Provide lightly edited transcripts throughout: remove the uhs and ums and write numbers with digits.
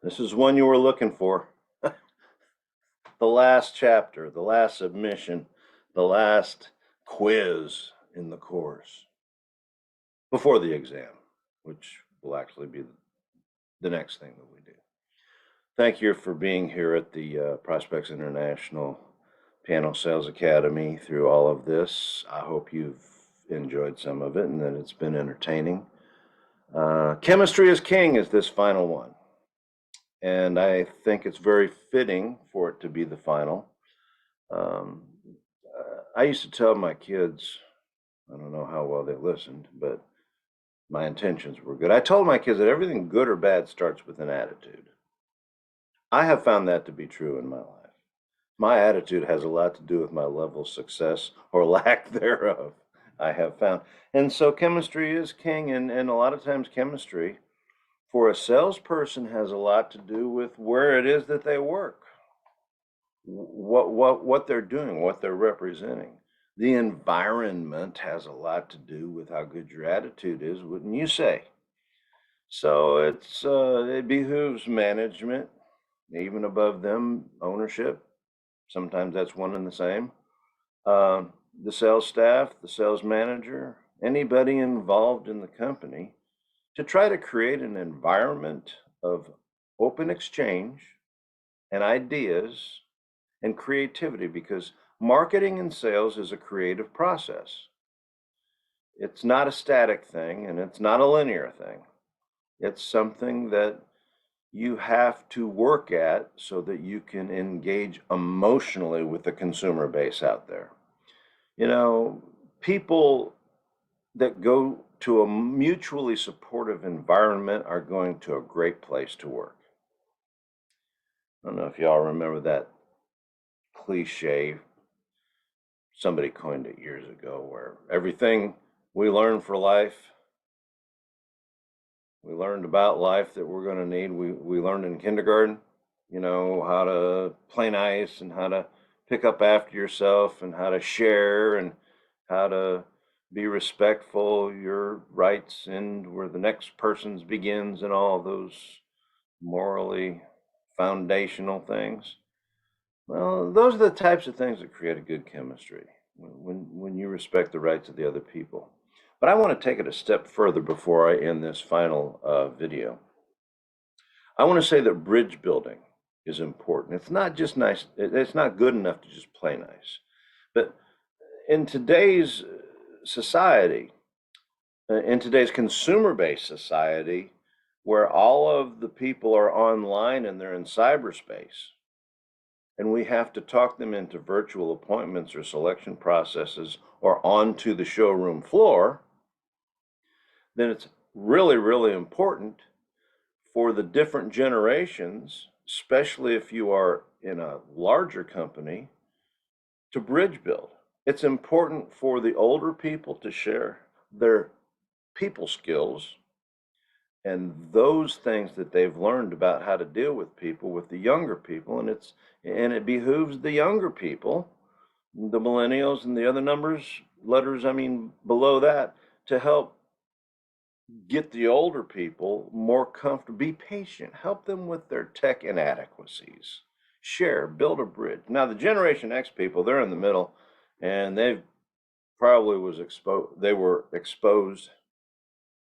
This is one you were looking for. The last chapter, the last submission, the last quiz in the course before the exam, which will actually be the next thing that we do. Thank you for being here at the Prospects International Piano Sales Academy through all of this. I hope you've enjoyed some of it and that it's been entertaining. Chemistry is King is this final one. And I think it's very fitting for it to be the final. I used to tell my kids, I don't know how well they listened, but my intentions were good. I told my kids that everything good or bad starts with an attitude. I have found that to be true in my life. My attitude has a lot to do with my level of success or lack thereof, I have found. And so chemistry is king, and a lot of times chemistry for a salesperson has a lot to do with where it is that they work, what they're doing, what they're representing. The environment has a lot to do with how good your attitude is, wouldn't you say? So it behooves management, even above them, ownership. Sometimes that's one and the same. The sales staff, the sales manager, anybody involved in the company to try to create an environment of open exchange and ideas and creativity, because marketing and sales is a creative process. It's not a static thing and it's not a linear thing. It's something that you have to work at so that you can engage emotionally with the consumer base out there. You know, people that go to a mutually supportive environment are going to a great place to work. I don't know if y'all remember that cliche. Somebody coined it years ago, where everything we learn for life, we learned about life that we're going to need. We learned in kindergarten, you know, how to play nice and how to pick up after yourself and how to share and how to be respectful, your rights end where the next person's begins, and all those morally foundational things. Well, those are the types of things that create a good chemistry when you respect the rights of the other people. But I want to take it a step further before I end this final video. I want to say that bridge building is important. It's not just nice, it's not good enough to just play nice. But in today's society, in today's consumer-based society, where all of the people are online and they're in cyberspace, and we have to talk them into virtual appointments or selection processes or onto the showroom floor, then it's really, really important for the different generations, especially if you are in a larger company, to bridge build. It's important for the older people to share their people skills and those things that they've learned about how to deal with people with the younger people, and it behooves the younger people, the millennials and the other letters below that, to help get the older people more comfortable. Be patient, help them with their tech inadequacies, share, build a bridge. Now the Generation X people, they're in the middle, and they were exposed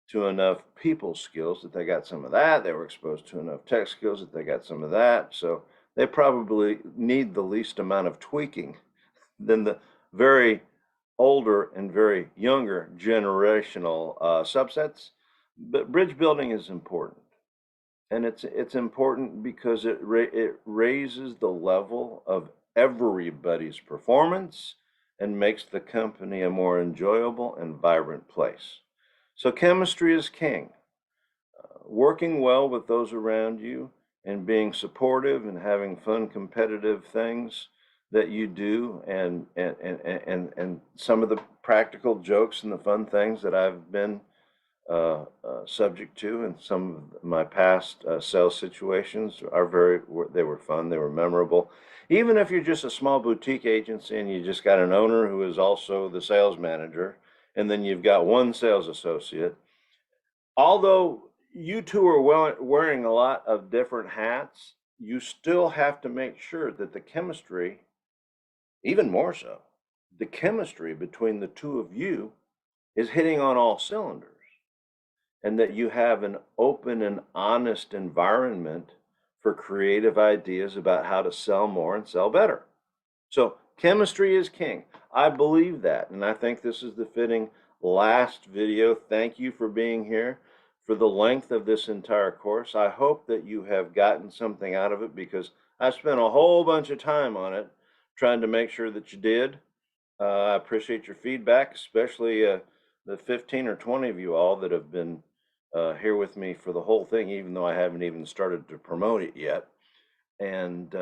to enough people skills that they got some of that. They were exposed to enough tech skills that they got some of that. So they probably need the least amount of tweaking than the very older and very younger generational subsets. But bridge building is important. And it's important because it raises the level of everybody's performance and makes the company a more enjoyable and vibrant place. So chemistry is king. Working well with those around you and being supportive and having fun, competitive things that you do, and some of the practical jokes and the fun things that I've been subject to in some of my past sales situations they were fun, they were memorable. Even if you're just a small boutique agency and you just got an owner who is also the sales manager, and then you've got one sales associate, although you two are wearing a lot of different hats. You still have to make sure that the chemistry, even more so, the chemistry between the two of you is hitting on all cylinders, and that you have an open and honest environment for creative ideas about how to sell more and sell better. So chemistry is king. I believe that, and I think this is the fitting last video. Thank you for being here for the length of this entire course. I hope that you have gotten something out of it, because I spent a whole bunch of time on it trying to make sure that you did. I appreciate your feedback, especially the 15 or 20 of you all that have been here with me for the whole thing, even though I haven't even started to promote it yet. And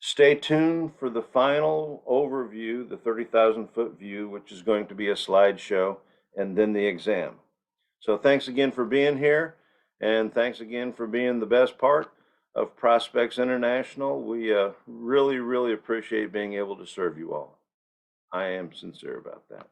stay tuned for the final overview, the 30,000-foot view, which is going to be a slideshow, and then the exam. So thanks again for being here, and thanks again for being the best part of Prospects International. We really, really appreciate being able to serve you all. I am sincere about that.